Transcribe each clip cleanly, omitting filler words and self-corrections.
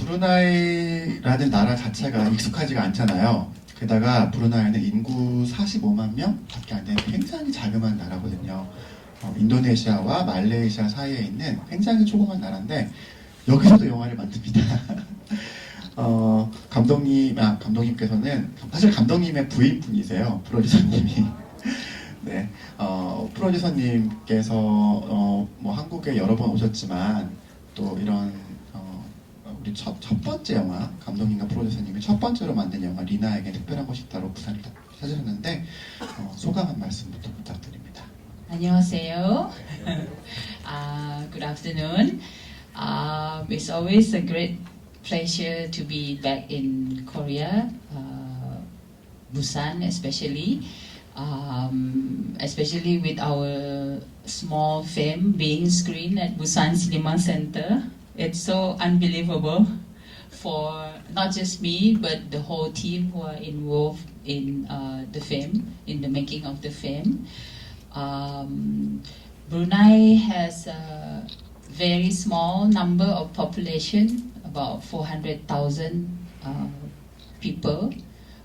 브루나이라는 나라 자체가 익숙하지가 않잖아요. 게다가 브루나이는 인구 45만 명밖에 안 되는 굉장히 자그마한 나라거든요. 인도네시아와 말레이시아 사이에 있는 굉장히 조그만 나라인데 여기서도 영화를 만듭니다. 감독님께서는 사실 감독님의 부인분이세요. 프로듀서님이. 네, 프로듀서님께서 뭐 한국에 여러 번 오셨지만 또 이런 우리 첫 번째 영화, 감독님과 프로듀서님이 첫 번째로 만든 영화 리나에겐 특별한 곳이 있다로 부산을 찾으셨는데 소감 한 말씀부터 부탁드립니다. 안녕하세요. Good afternoon. It's always a great pleasure to be back in Korea, Busan especially with our small film being screened at Busan Cinema Center. It's so unbelievable for not just me, but the whole team who are involved in the film, in the making of the film. Brunei has a very small number of population, about 400,000 people,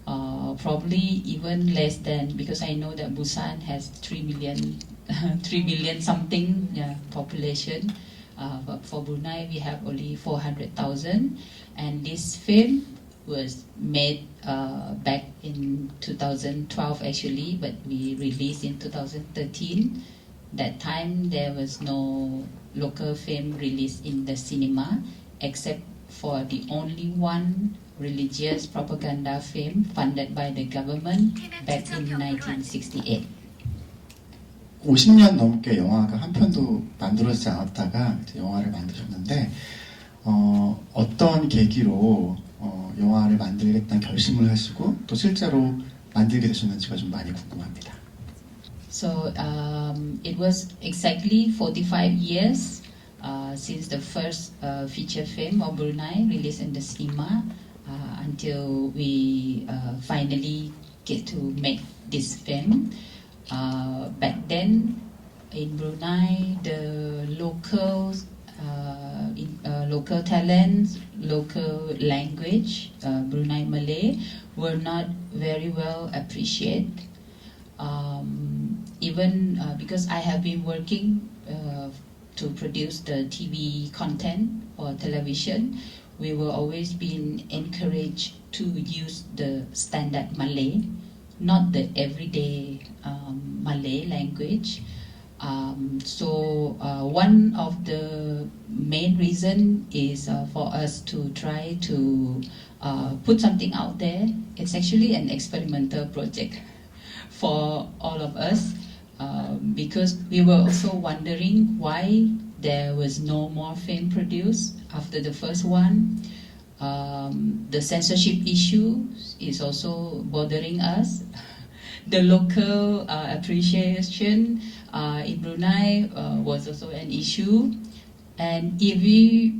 probably even less than, because I know that Busan has 3 million something population. But for Brunei, we have only 400,000, and this film was made back in 2012 actually, but we released in 2013. That time there was no local film released in the cinema, except for the only one religious propaganda film funded by the government back in 1968. 50년 넘게 영화가 한 편도 만들어지지 않았다가 이제 영화를 만드셨는데 어떤 계기로 영화를 만들겠다는 결심을 하시고 또 실제로 만들게 되셨는지가 좀 많이 궁금합니다. So it was exactly 45 years since the first feature film of Brunei released in the cinema until we finally get to make this film. Back then, in Brunei, the local talents, local language, Brunei Malay, were not very well appreciated. Even because I have been working to produce the TV content for television, we were always being encouraged to use the standard Malay, not the everyday Malay language. So one of the main reason is for us to try to put something out there. It's actually an experimental project for all of us because we were also wondering why there was no more film produced after the first one. The censorship issue is also bothering us. The local appreciation in Brunei was also an issue. And if we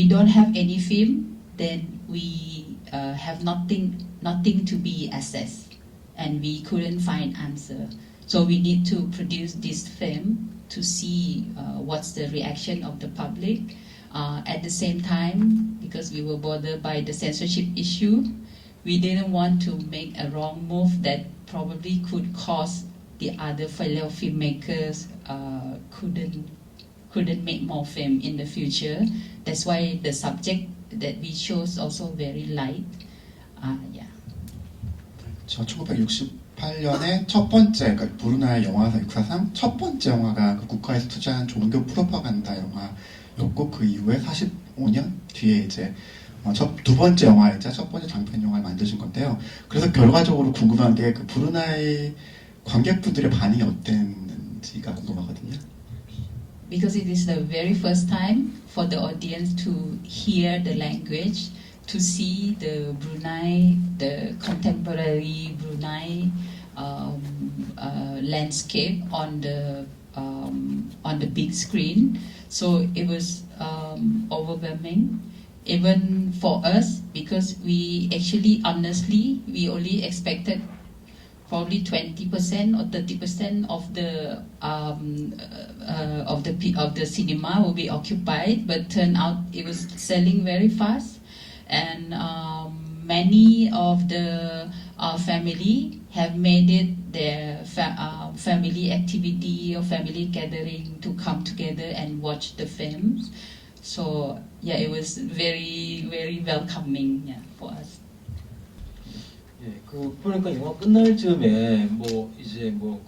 don't have any film, then we have nothing to be assessed, and we couldn't find answer. So we need to produce this film to see what's the reaction of the public. At the same time, because we were bothered by the censorship issue, we didn't want to make a wrong move that probably could cause the other fellow filmmakers couldn't make more film in the future. That's why the subject that we chose also very light. Yeah. 1968년에 첫 번째, 그러니까 브루나이 영화사 역사상 첫 번째 영화가 그 국가에서 투자한 종교 프로파간다 영화였고 그 이후에 45년 뒤에 이제 두 번째 영화이자 첫 번째 장편 영화를 만드신 건데요. 그래서 결과적으로 궁금한 게 그 브루나이 관객분들의 반응이 어땠는지가 궁금하거든요. Because it is the very first time for the audience to hear the language, to see the Brunei, the contemporary Brunei landscape on the big screen. So it was overwhelming, even for us, because we actually, honestly, we only expected probably 20% or 30% of the cinema will be occupied, but turned out it was selling very fast, and many of the family have made it their family activity or family gathering to come together and watch the films. So yeah, it was very very welcoming, yeah, for us. 예, 그 보니까 영화 끝날 즈음에 뭐 이제 뭐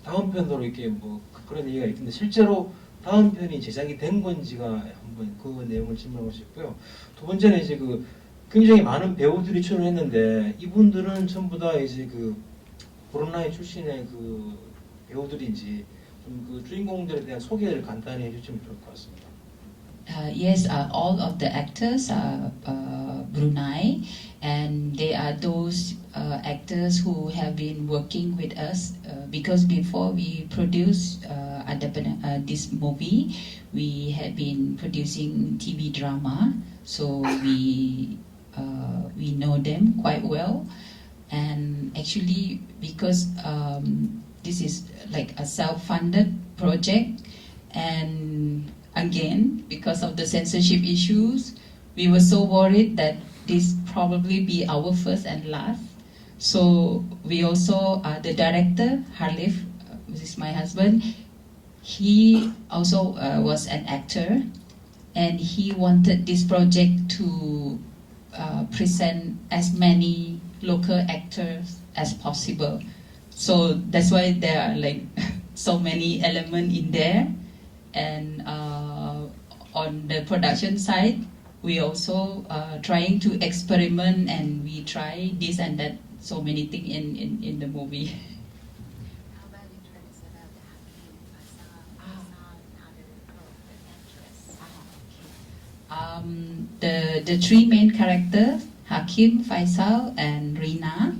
다음 편으로 이렇게 그런 얘기가 있던데 실제로 다음 편이 제작이 된 건지가 한번 그 내용을 질문하고 싶고요. 두 번째는 이제 굉장히 많은 배우들이 출연했는데 이분들은 전부 다 이제 브루나이 출신의 배우들인지 좀 주인공들에 대한 소개를 간단히 해주시면 좋을 것 같습니다. Yes, all of the actors are Brunei, and they are those actors who have been working with us because before we produced this movie, we had been producing TV drama, so we know them quite well. And actually, because this is like a self-funded project, and again, because of the censorship issues, we were so worried that this probably be our first and last. So we also, the director, Harlif, which is my husband, he also was an actor, and he wanted this project to present as many local actors as possible. So that's why there are like so many elements in there. And on the production side, we also trying to experiment, and we try this and that, so many things in the movie. How about in terms of the actress? The three main characters, Hakim, Faisal, and Rina.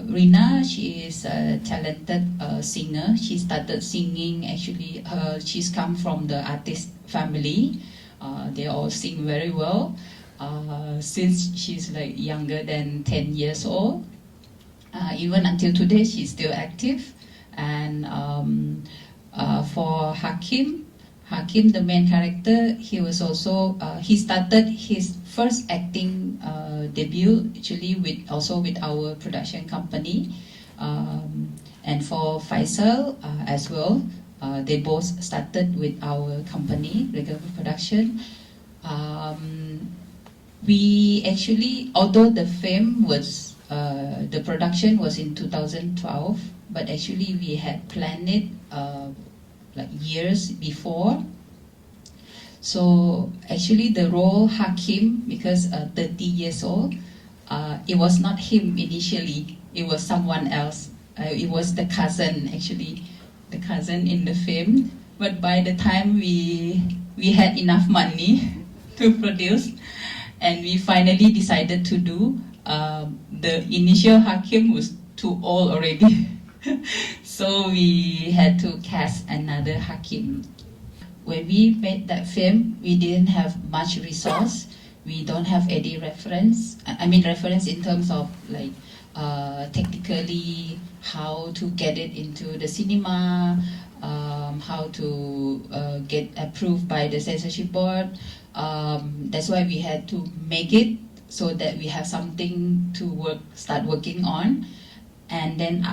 Rina, she is a talented singer. She started singing, actually, she's come from the artist family. They all sing very well. Since she's like younger than 10 years old. Even until today, she's still active. And for Hakim, the main character, he was also, he started his first acting debut actually with our production company. And for Faisal as well, they both started with our company, regular production. We actually, although the film was, the production was in 2012, but actually we had planned it like years before. So actually the role Hakim, because 30 years old, it was not him initially, it was someone else. It was the cousin, actually, the cousin in the film. But by the time we had enough money to produce, and we finally decided to do, the initial Hakim was too old already. So we had to cast another Hakim. When we made that film, we didn't have much resource. We don't have any reference. I mean reference in terms of like technically how to get it into the cinema, how to get approved by the censorship board. That's why we had to make it so that we have something to start working on. And then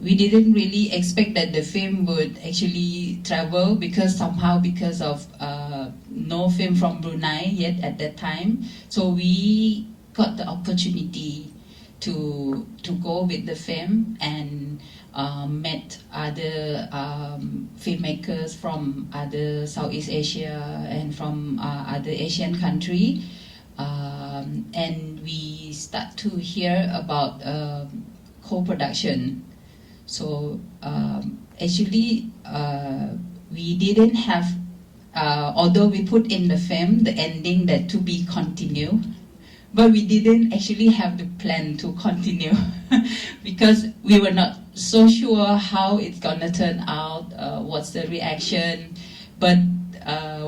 we didn't really expect that the film would actually travel, because of no film from Brunei yet at that time. So we got the opportunity to go with the film and met other filmmakers from other Southeast Asia and from other Asian country, and we start to hear about co-production. So actually we didn't have, although we put in the film the ending that to be continued, but we didn't actually have the plan to continue because we were not so sure how it's gonna turn out, what's the reaction. But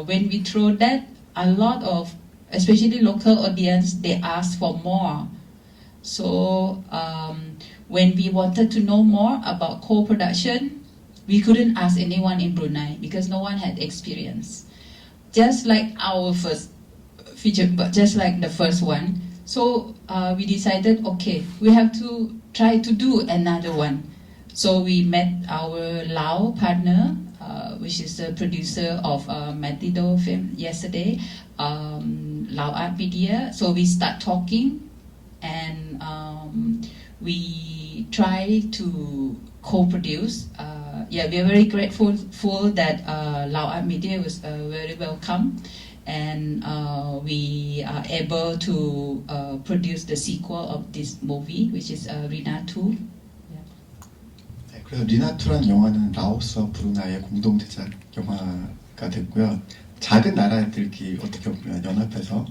when we throw that, a lot of, especially local audience, they ask for more. So when we wanted to know more about co-production, we couldn't ask anyone in Brunei because no one had experience. Just like our first feature, but just like the first one. So we decided, okay, we have to try to do another one. So we met our Lao partner, which is the producer of Matido film yesterday, Lao Art Media. So we start talking, and we try to co-produce. Yeah, we are very grateful that Lao Art Media was very welcome, and we are able to produce the sequel of this movie, which is Rina 2. 네, 그래서 리나2라는 영화는 라오스와 브루나이의 공동 제작 영화가 됐고요. 작은 나라들끼리 어떻게 보면 연합해서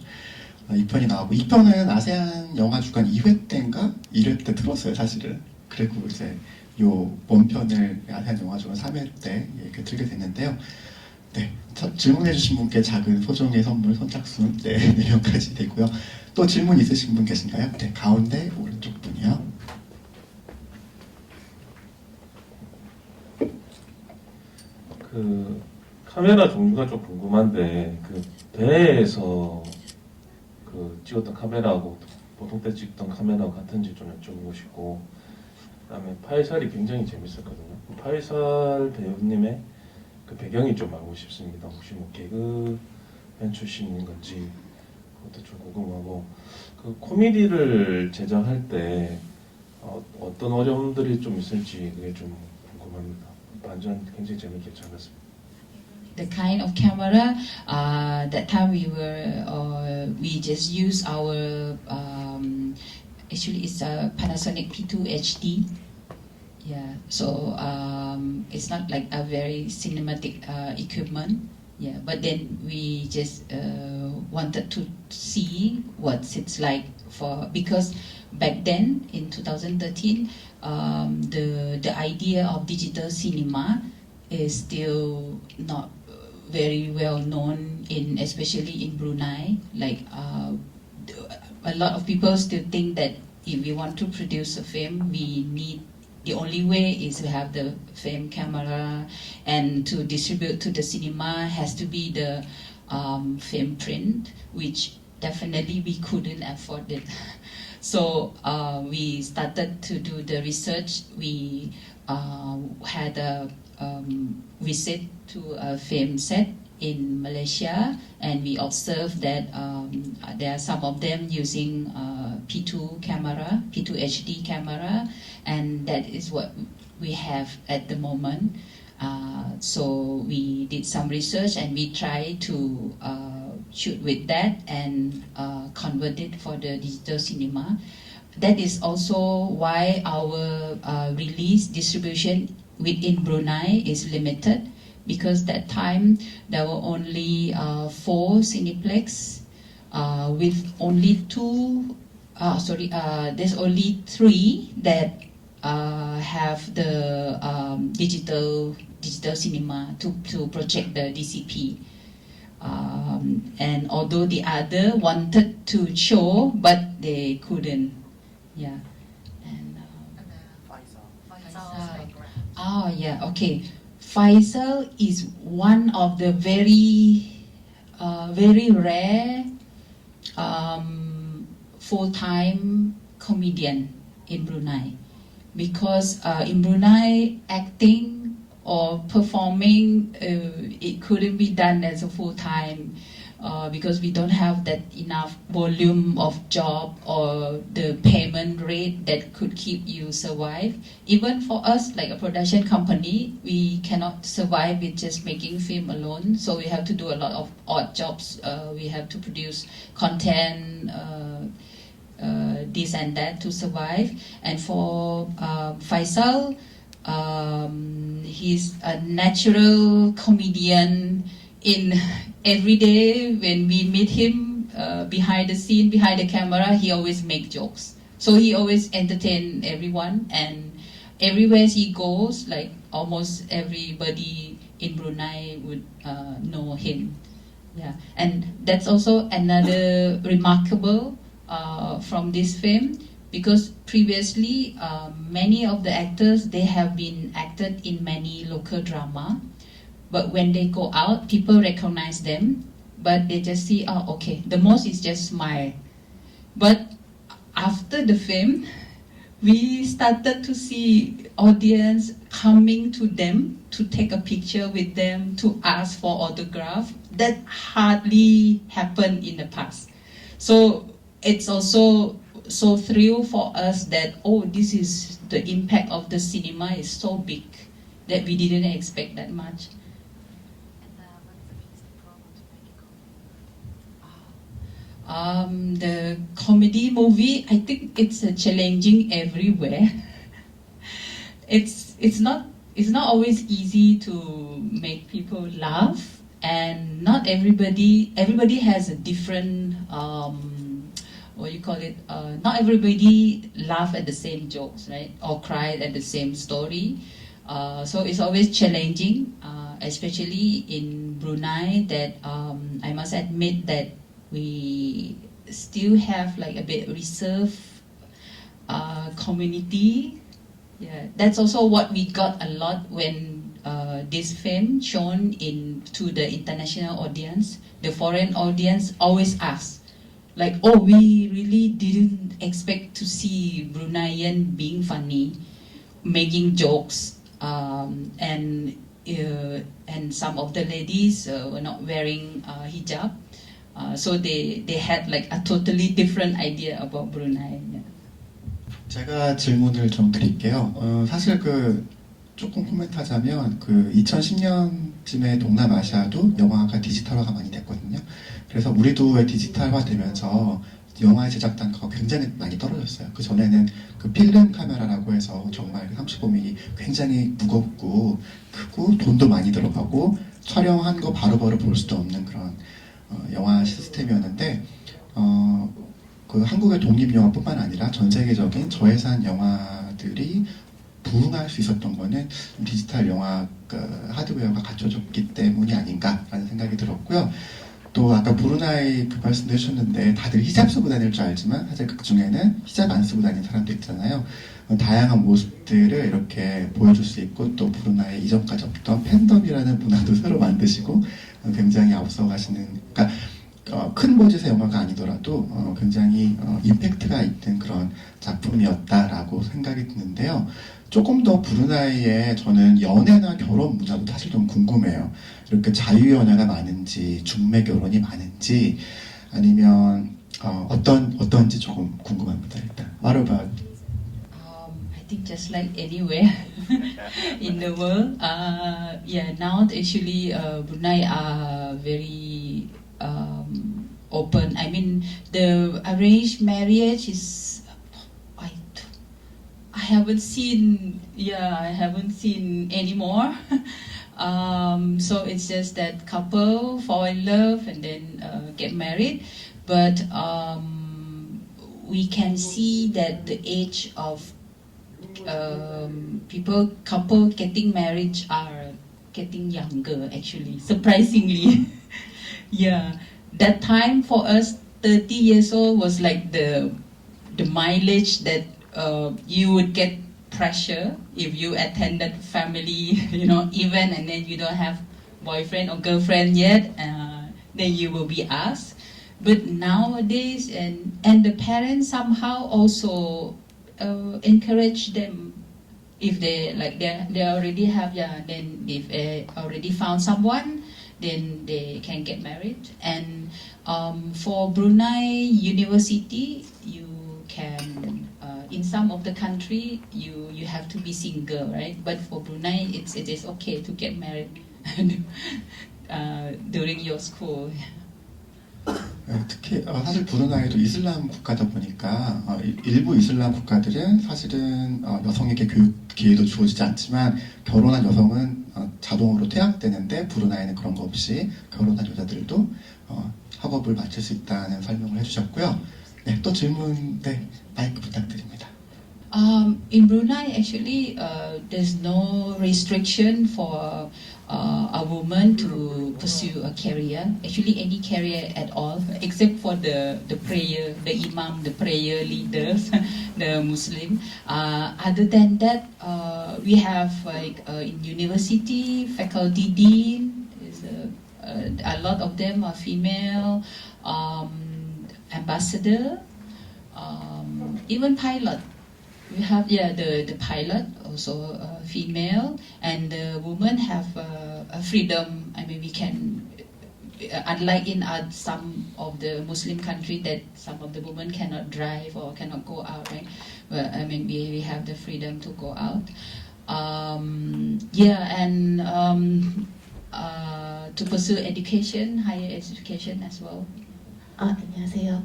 이 편이 나오고, 이 편은 아세안 영화주간 2회 때인가 1회 때 틀었어요, 사실은. 그리고 이제 요 본편을 아세안 영화주간 3회 때 이렇게 틀게 됐는데요. 네, 질문해주신 분께 작은 소정의 선물 선착순 4명까지 되고요. 또 질문 있으신 분 계신가요? 네, 가운데 오른쪽 분이요. 그 카메라 종류가 좀 궁금한데, 그 배에서 그 찍었던 카메라하고 보통 때 찍던 카메라와 같은지 좀 여쭤보고 싶고, 그다음에 파이살이 굉장히 재밌었거든요. 파이살 배우님의 그 배경이 좀 알고 싶습니다. 혹시 뭐 개그맨 출신인 건지 그것도 좀 궁금하고, 그 코미디를 제작할 때 어떤 어려움들이 좀 있을지 그게 좀 궁금합니다. 완전 굉장히 재밌게 잘 봤습니다. The kind of camera that time we just use our actually it's a Panasonic P2 HD. Yeah, so it's not like a very cinematic equipment. Yeah, but then we just wanted to see what it's like because back then in 2013 the idea of digital cinema is still not very well known especially in Brunei. Like a lot of people still think that if we want to produce a film, the only way is to have the film camera, and to distribute to the cinema has to be the film print, which definitely we couldn't afford it. So we started to do the research. We had a visit to a film set in Malaysia, and we observed that there are some of them using P2 camera, P2 HD camera, and that is what we have at the moment. So we did some research and we tried to shoot with that and convert it for the digital cinema. That is also why our release distribution within Brunei is limited, because that time there were only 4 Cineplex with only there's only 3 that have the digital cinema to project the DCP. And although the other wanted to show, but they couldn't. Yeah. And Faisal. Oh yeah, okay. Faisal is one of the very rare full-time comedian in Brunei, because in Brunei acting or performing it couldn't be done as a full-time because we don't have that enough volume of job or the payment rate that could keep you survive. Even for us, like a production company, we cannot survive with just making film alone, so we have to do a lot of odd jobs. We have to produce content, this and that to survive. And for Faisal, he's a natural comedian. In every day when we meet him behind the scene, behind the camera, he always make jokes. So he always entertain everyone, and everywhere he goes, like almost everybody in Brunei would know him. Yeah, and that's also another remarkable from this film. because previously many of the actors, they have been acted in many local drama, but when they go out, people recognize them, but they just see, oh, okay, the most is just smile. But after the film, we started to see audience coming to them to take a picture with them, to ask for autograph. That hardly happened in the past. So it's also so thrill for us that, oh, this is the impact of the cinema is so big that we didn't expect that much. And what's the biggest problem to make a comedy? The comedy movie, I think it's challenging everywhere. It's not always easy to make people laugh, and not everybody has a different what you call it. Not everybody laugh at the same jokes, right? Or cry at the same story. So it's always challenging, especially in Brunei. That I must admit that we still have like a bit reserved community. Yeah, that's also what we got a lot when this film shown to the international audience. The foreign audience always asks, like, oh, we really didn't expect to see Bruneian being funny, making jokes, and some of the ladies were not wearing hijab. So they had like a totally different idea about Brunei. Yeah. 제가 질문을 좀 드릴게요. 사실 조금 코멘트하자면 2010년쯤에 동남아시아도 영화가 디지털화가 많이 됐거든요. 그래서 우리도 디지털화 되면서 영화 제작 단가가 굉장히 많이 떨어졌어요. 그 전에는 필름 카메라라고 해서 정말 35mm 굉장히 무겁고 크고 돈도 많이 들어가고 촬영한 거 바로바로 볼 수도 없는 그런 영화 시스템이었는데 한국의 독립영화뿐만 아니라 전 세계적인 저예산 영화들이 부흥할 수 있었던 거는 디지털 영화 하드웨어가 갖춰졌기 때문이 아닌가라는 생각이 들었고요. 또 아까 브루나이 말씀도 해주셨는데 다들 히잡 쓰고 다닐 줄 알지만 사실 그 중에는 히잡 안 쓰고 다니는 사람도 있잖아요. 다양한 모습들을 이렇게 보여줄 수 있고 또 브루나이 이전까지 없던 팬덤이라는 문화도 새로 만드시고 굉장히 앞서가시는, 그러니까 큰 버짓의 영화가 아니더라도 굉장히 임팩트가 있는 그런 작품이었다라고 생각이 드는데요. 조금 더 브루나이의 저는 연애나 결혼 문화도 사실 좀 궁금해요. 이렇게 자유연애가 많은지 중매 결혼이 많은지 아니면 어떤지 조금 궁금합니다. 일단 What about? I think just like anywhere in the world, yeah, now actually Brunei are very open. I mean, the arranged marriage is I haven't seen anymore. So it's just that couple fall in love and then get married, but we can see that the age of couple getting married are getting younger actually, surprisingly. Yeah, that time for us 30 years old was like the mileage that you would get pressure if you attended family event and then you don't have boyfriend or girlfriend yet, then you will be asked. But nowadays and the parents somehow also encourage them. If they already have, then if they already found someone, then they can get married. And for Brunei University, you can in some of the country you have to be single, right? But for Brunei, it is okay to get married during your school. 특히 사실 브루나이도 이슬람 국가다 보니까 일부 이슬람 국가들은 사실은 여성에게 교육 기회도 주어지지 않지만 결혼한 여성은 자동으로 퇴학되는데 브루나이는 그런 거 없이 결혼한 여자들도 학업을 마칠 수 있다는 설명을 해주셨고요. 네, 또 질문, 네, 마이크 부탁드립니다. In Brunei, actually, there's no restriction for a woman to pursue a career. Actually, any career at all, except for the prayer, the imam, the prayer leaders, the Muslim. Other than that, we have like in university, faculty dean. Is a lot of them are female. Ambassador, even pilot. We have the pilot also female, and the women have a freedom. I mean, we can, unlike in some of the Muslim country that some of the women cannot drive or cannot go out, right? But I mean, we have the freedom to go out. To pursue education, higher education as well. 안녕하세요.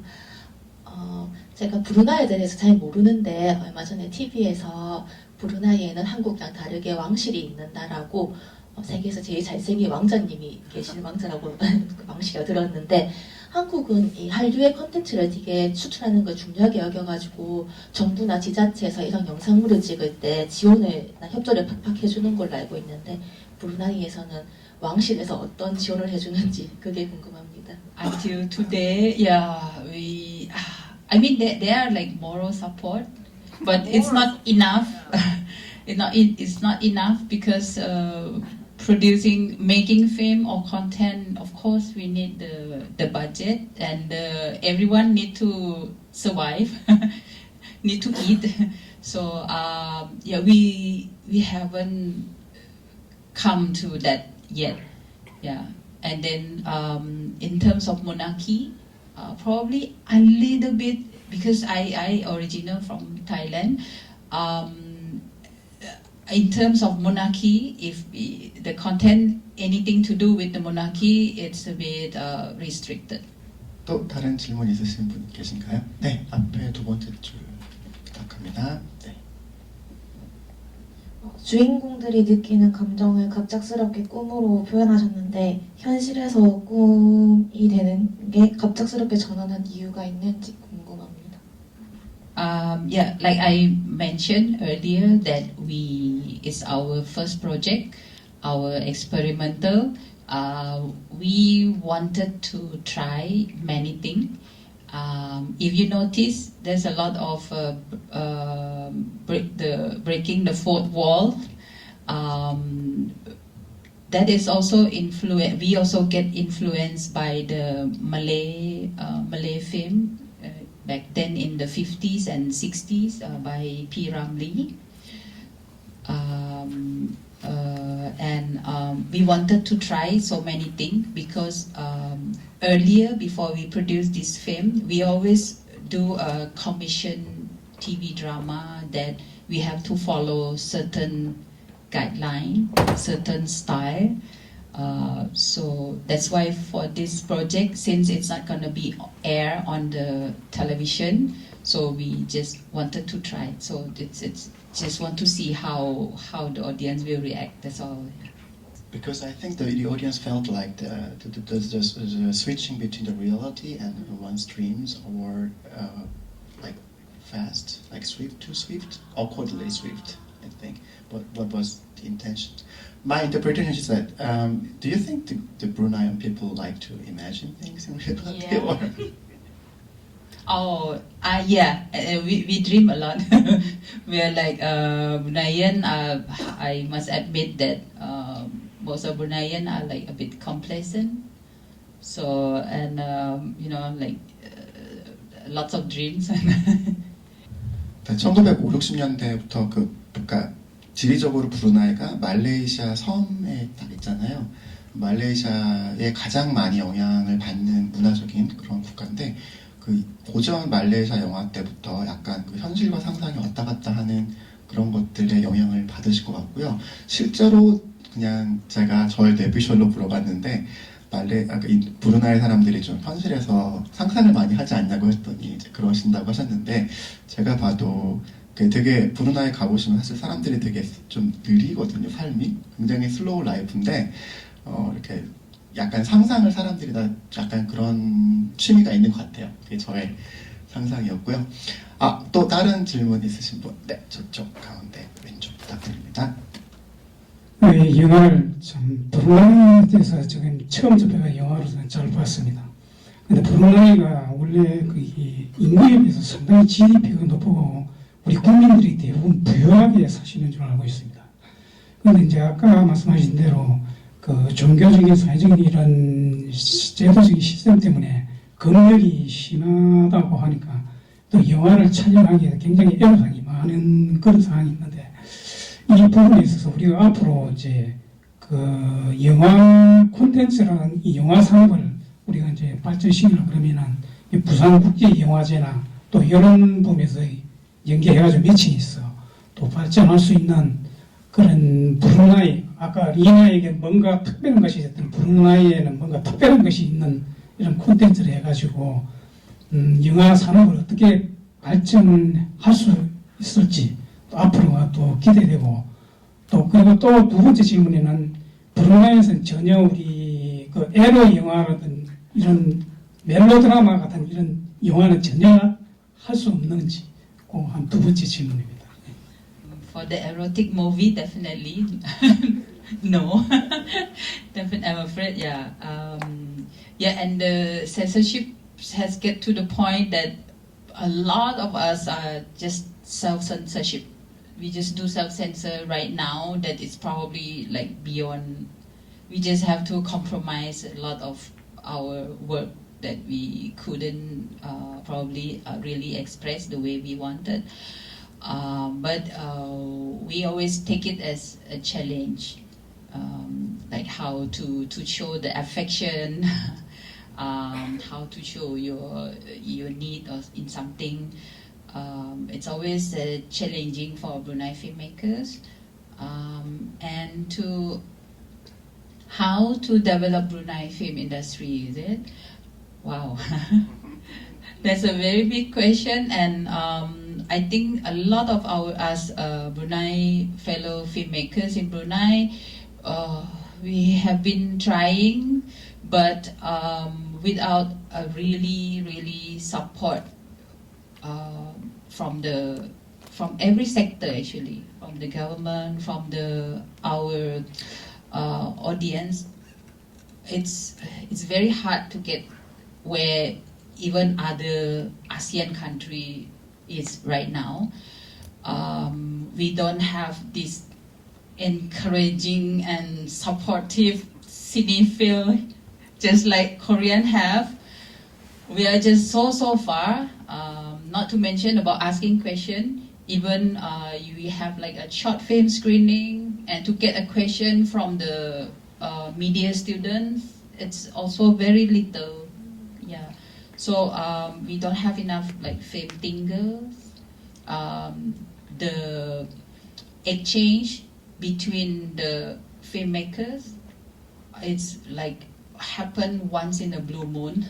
제가 브루나이에 대해서 잘 모르는데 얼마 전에 TV에서 브루나이에는 한국이랑 다르게 왕실이 있는다라고 세계에서 제일 잘생긴 왕자님이 계시는 왕자라고 그 왕실을 들었는데 한국은 이 한류의 컨텐츠를 되게 추출하는 걸 중요하게 여겨가지고 정부나 지자체에서 이런 영상물을 찍을 때 지원을나 협조를 팍팍 해주는 걸로 알고 있는데 브루나이에서는 왕실에서 어떤 지원을 해주는지 그게 궁금합니다. Until today, I mean, there are like moral support, but it's not enough. It's not enough because making film or content, of course, we need the budget, and everyone need to survive, need to eat. So we haven't come to that yet. Yeah, and then in terms of monarchy. Probably a little bit because I original from Thailand. In terms of monarchy, if the content anything to do with the monarchy, it's a bit restricted. 또 다른 질문 있으신 분 계신가요? 네, 앞에 두 번째 줄 부탁합니다. 네. 주인공들이 느끼는 감정을 갑작스럽게 꿈으로 표현하셨는데 현실에서 꿈이 되는 게 갑작스럽게 전환한 이유가 있는지 궁금합니다. Like I mentioned earlier that it's our first project, our experimental. We wanted to try many things. If you notice, there's a lot of breaking the fourth wall. That is also we also get influenced by the Malay film back then in the 50s and 60s by Peeraya. We wanted to try so many things because earlier, before we produce this film, we always do a commission TV drama that we have to follow certain guideline, certain style. So that's why for this project, since it's not going to be air on the television, so we just wanted to try. So it's just want to see how the audience will react. That's all. Because I think the audience felt like the switching between the reality and one's dreams, or like fast, like too swift, awkwardly swift, I think. But what was the intention? My interpretation is that, do you think the Bruneian people like to imagine things in reality? Yeah. We dream a lot. We are like Bruneian. I must admit that most of Bruneian are like a bit complacent. So like lots of dreams. 1950, 60년대부터 지리적으로 브루나이가 말레이시아 섬에 딱 있잖아요. 말레이시아에 가장 많이 영향을 받는 문화적인 그런 국가인데 그 고전 말레이시아 영화 때부터 약간 그 현실과 상상이 왔다 갔다 하는 그런 것들에 영향을 받으실 것 같고요. 실제로 그냥 제가 저의 뇌비셜로 물어봤는데 브루나이 사람들이 좀 현실에서 상상을 많이 하지 않냐고 했더니 이제 그러신다고 하셨는데 제가 봐도 되게 브루나이 가보시면 사실 사람들이 되게 좀 느리거든요. 삶이 굉장히 슬로우 라이프인데 이렇게 약간 상상을 사람들이 다 약간 그런 취미가 있는 것 같아요. 그게 저의 상상이었고요. 아, 또 다른 질문 있으신 분? 네, 저쪽 가운데 왼쪽 부탁드립니다. 이 영화를 참 브루나이에 대해서 지금 처음 접해가 영화로서는 잘 봤습니다. 근데 브루나이가 원래 그 인구에 비해서 상당히 GDP가 높고 우리 국민들이 대부분 부유하게 사시는 줄 알고 있습니다. 그런데 이제 아까 말씀하신 대로 그 종교적인 사회적인 이런 제도적인 시스템 때문에 검역이 심하다고 하니까 또 영화를 촬영하기에 굉장히 애로사항이 많은 그런 상황이 있는데 이 부분에 있어서 우리가 앞으로 이제 그 영화 콘텐츠라는 이 영화 산업을 우리가 이제 발전시키려 그러면은 이 부산국제영화제나 또 이런 부분에서 연계해가지고 매칭이 있어 또 발전할 수 있는 그런 브루나이 아까 리나에게 뭔가 특별한 것이 있었던 브루나이에는 뭔가 특별한 것이 있는 이런 콘텐츠를 해가지고 영화 산업을 어떻게 발전할 수 있을지 또 앞으로가 또 기대되고 또 그리고 또 두 번째 질문에는 브루나이에서는 전혀 우리 그 에로 영화라든 이런 멜로드라마 같은 이런 영화는 전혀 할 수 없는지 그 한 두 번째 질문입니다. For the erotic movie, definitely no. Definitely, I'm afraid, yeah. Yeah, and the censorship has get to the point that a lot of us are just self-censorship. We just do self-censor right now that is probably like beyond. We just have to compromise a lot of our work that we couldn't probably really express the way we wanted. But we always take it as a challenge, like how to show the affection, how to show your need or in something. It's always challenging for Brunei filmmakers, and to how to develop Brunei film industry. Is it? Wow, that's a very big question, and I think a lot of us Brunei fellow filmmakers in Brunei, we have been trying, but without a really support from every sector, actually, from the government, from our audience. It's very hard to get where even other ASEAN country is right now. We don't have this encouraging and supportive cinephile just like Korean have. We are just so far. Not to mention about asking question. Even we have like a short film screening, and to get a question from the media students, it's also very little. Yeah. So we don't have enough like film thinkers. The exchange between the filmmakers, it's like happen once in a blue moon.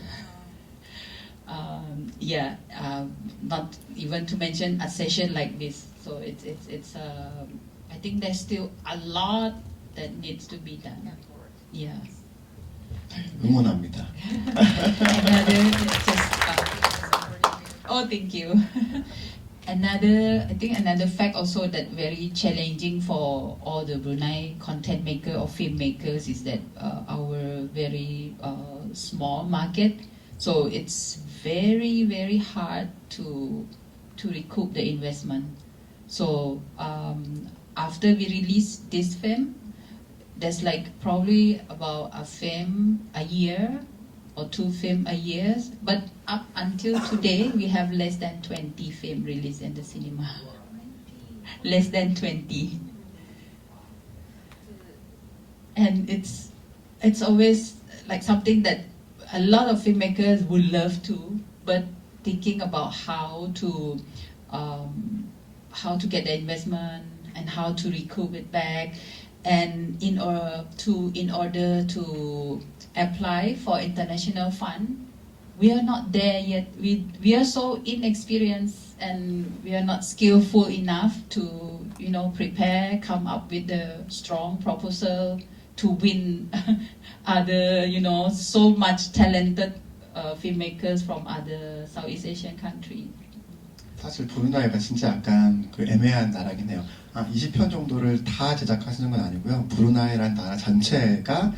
Not even to mention a session like this. So it's I think there's still a lot that needs to be done. Yeah. 응원합니다. Oh, thank you. Another fact also that very challenging for all the Brunei content maker or filmmakers is that our very small market. So it's very hard to recoup the investment. So after we release this film, there's like probably about a film a year or 2 film a year, but up until today we have less than 20 film released in the cinema. Less than 20. And it's always like something that a lot of filmmakers would love to, but thinking about how to get the investment and how to recoup it back, and in order to apply for international fund, we are not there yet. We are so inexperienced and we are not skillful enough to prepare, come up with a strong proposal to win other so much talented filmmakers from other Southeast Asian country. 사실 브루나이가 진짜 약간 그 애매한 나라긴 해요. 20편 정도를 다 제작하시는 건 아니고요. 브루나이라는 나라 전체가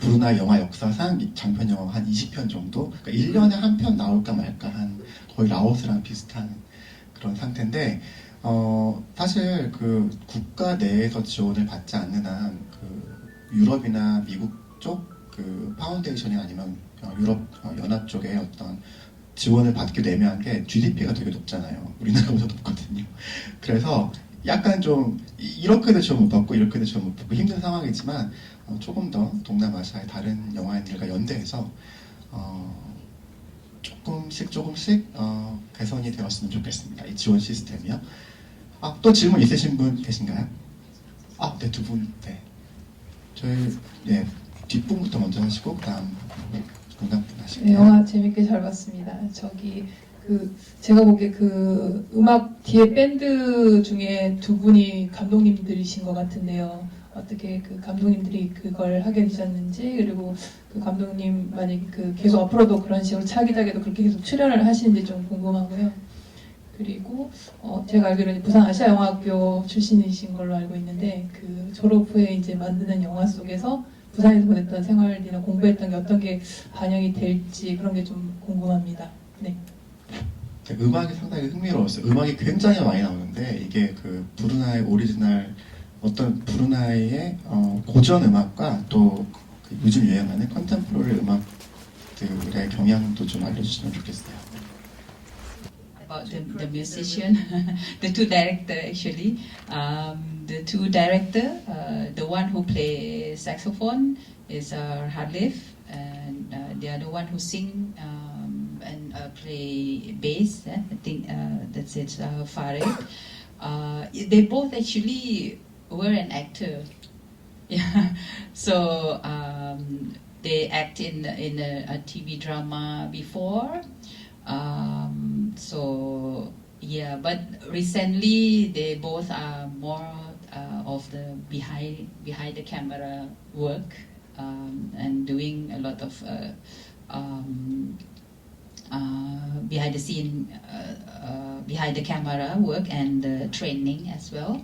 브루나이 영화 역사상 장편 영화 한 20편 정도, 그러니까 1년에 한 편 나올까 말까 한 거의 라오스랑 비슷한 그런 상태인데, 사실 그 국가 내에서 지원을 받지 않는 한 그 유럽이나 미국 쪽 그 파운데이션이 아니면 유럽 연합 쪽의 어떤 지원을 받기도 애매한 게 GDP가 되게 높잖아요. 우리나라보다 높거든요. 그래서 약간 좀 이렇게도 지원 못 받고 이렇게도 지원 못 받고 힘든 상황이지만 조금 더 동남아시아의 다른 영화인들과 연대해서 조금씩 개선이 되었으면 좋겠습니다. 이 지원 시스템이요. 또 질문 있으신 분 계신가요? 네, 두 분. 네. 저희 뒷분부터 먼저 하시고 그다음 중간분 하실게요. 네, 영화 재밌게 잘 봤습니다. 제가 보기에 그 음악 뒤에 밴드 중에 두 분이 감독님들이신 것 같은데요. 어떻게 그 감독님들이 그걸 하게 되셨는지, 그리고 그 감독님 만약에 계속 앞으로도 그런 식으로 차기작에도 그렇게 계속 출연을 하시는지 좀 궁금하고요. 그리고 제가 알기로는 부산 아시아영화학교 출신이신 걸로 알고 있는데, 그 졸업 후에 이제 만드는 영화 속에서 부산에서 보냈던 생활이나 공부했던 게 어떤 게 반영이 될지 그런 게 좀 궁금합니다. 네. 음악이 상당히 흥미로웠어요. 음악이 굉장히 많이 나오는데 이게 그 브루나이 오리지널 어떤 브루나이의 고전 음악과 또 그 요즘 유행하는 컨템포러리 음악들의 경향도 좀 알려주시면 좋겠어요. About the musician, the two director actually. The two director, the one who play saxophone is Halif, and the other one who sing and play bass. I think that's it, Farid. They both actually were an actor. Yeah, so they act in a TV drama before. So yeah, but recently they both are more of the behind the camera work and doing a lot of behind the scene, behind the camera work and training as well.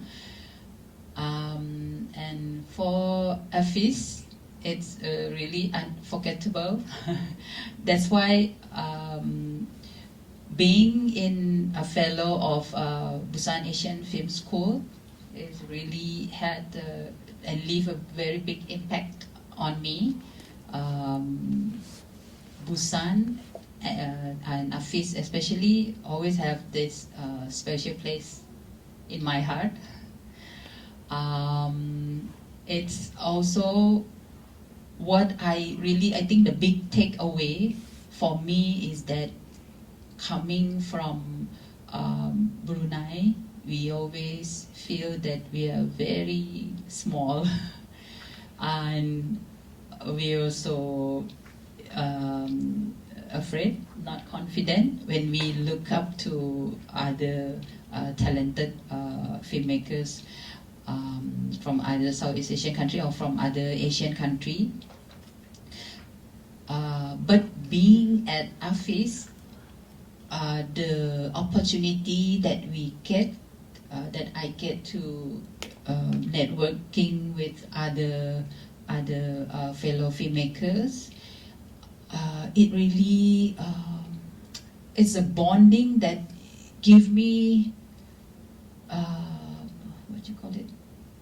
And for Afis, it's really unforgettable. That's why being in a fellow of Busan Asian Film School is really had and leave a very big impact on me. Busan and Afis especially always have this special place in my heart. It's also what I think the big takeaway for me is that coming from Brunei, we always feel that we are very small and we are also afraid, not confident when we look up to other talented filmmakers from either Southeast Asian country or from other Asian country. But being at AFIS, the opportunity that we get, that I get to networking with other fellow filmmakers, it really it's a bonding that give me what you call it.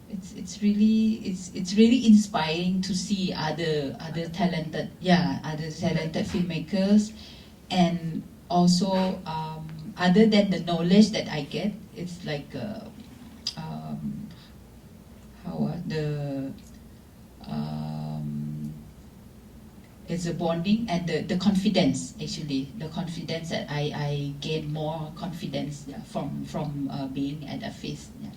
It's really inspiring to see other talented filmmakers, and also other than the knowledge that I get, it's like it's a bonding and the confidence, actually the confidence that I gain more confidence from being at a FIS. Yeah.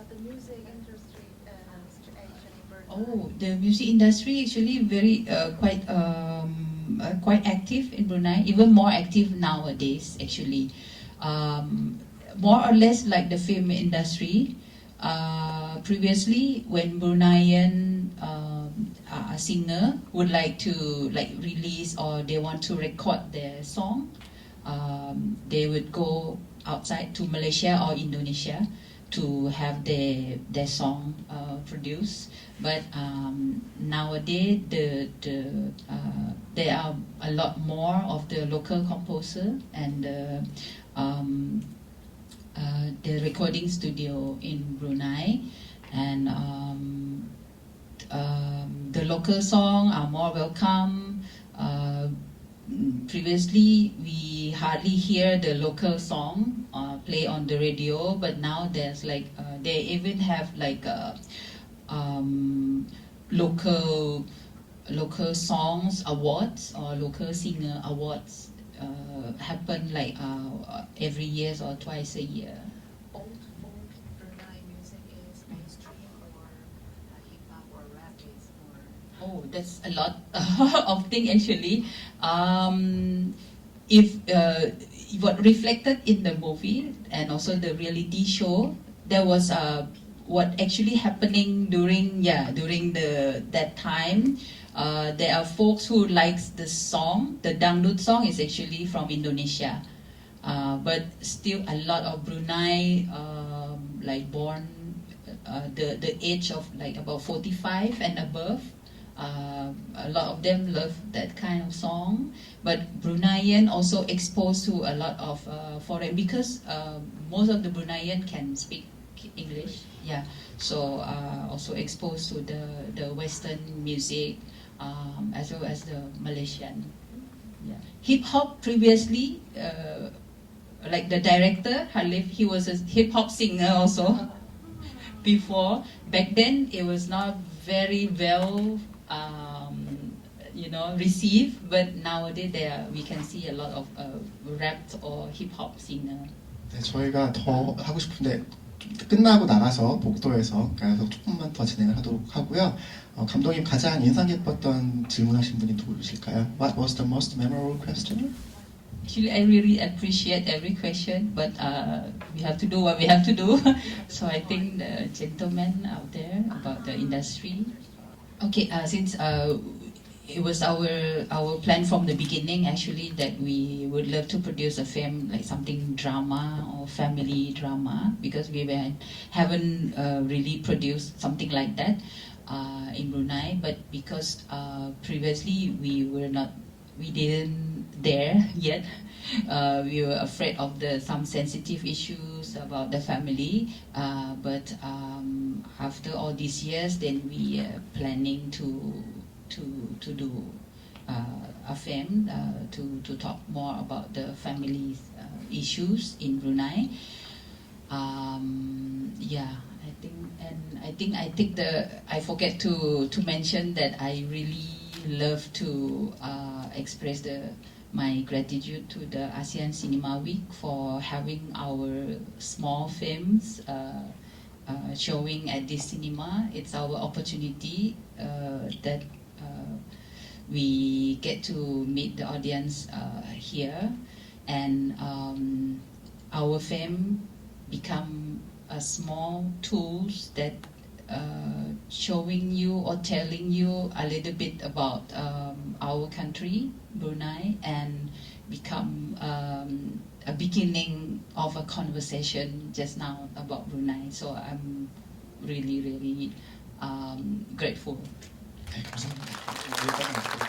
The music industry situation in Brunei. Oh, the music industry actually very quite active in Brunei, even more active nowadays actually. More or less like the film industry. Previously, when Bruneian a singer would like to like release or they want to record their song, they would go outside to Malaysia or Indonesia to have their song produced. But nowadays there are a lot more of the local composer and the recording studio in Brunei, and the local song are more welcome. Previously, we hardly hear the local song play on the radio, but now there's like they even have like local songs awards or local singer awards happen like every year or twice a year. Old Brunei music is mainstream or hip hop or rap is more. Oh, that's a lot of things actually. If what reflected in the movie and also the reality show, there was what actually happening during that time. There are folks who likes the song. The dangdut song is actually from Indonesia, but still a lot of Brunei like born the age of like about 45 and above. A lot of them love that kind of song, but Bruneian also exposed to a lot of foreign, because most of the Bruneian can speak English, yeah. So also exposed to the Western music as well as the Malaysian. Yeah. Hip hop previously, like the director Halif, he was a hip hop singer also. Before, back then it was not very well received, but nowadays we can see a lot of rap or hip hop singer. 네, 저희가 더 하고 싶은데 끝나고 나가서 복도에서 그래서 조금만 더 진행을 하도록 하고요. 감독님 가장 인상 깊었던 질문하신 분이 누구실까요? What was the most memorable question? Actually, I really appreciate every question, but we have to do what we have to do. So I think the gentleman out there about the industry. Okay, since it was our plan from the beginning actually that we would love to produce a film like something drama or family drama, because we haven't really produced something like that in Brunei, but because previously we didn't dare yet. We were afraid of some sensitive issues about the family, but after all these years, then we are planning to do a film to talk more about the family issues in Brunei. I forget to mention that I really love to express my gratitude to the ASEAN Cinema Week for having our small films showing at this cinema. It's our opportunity that we get to meet the audience here, and our film become a small tools that showing you or telling you a little bit about our country, Brunei, and become a beginning of a conversation just now about Brunei. So I'm really, really grateful. 네, 감사합니다.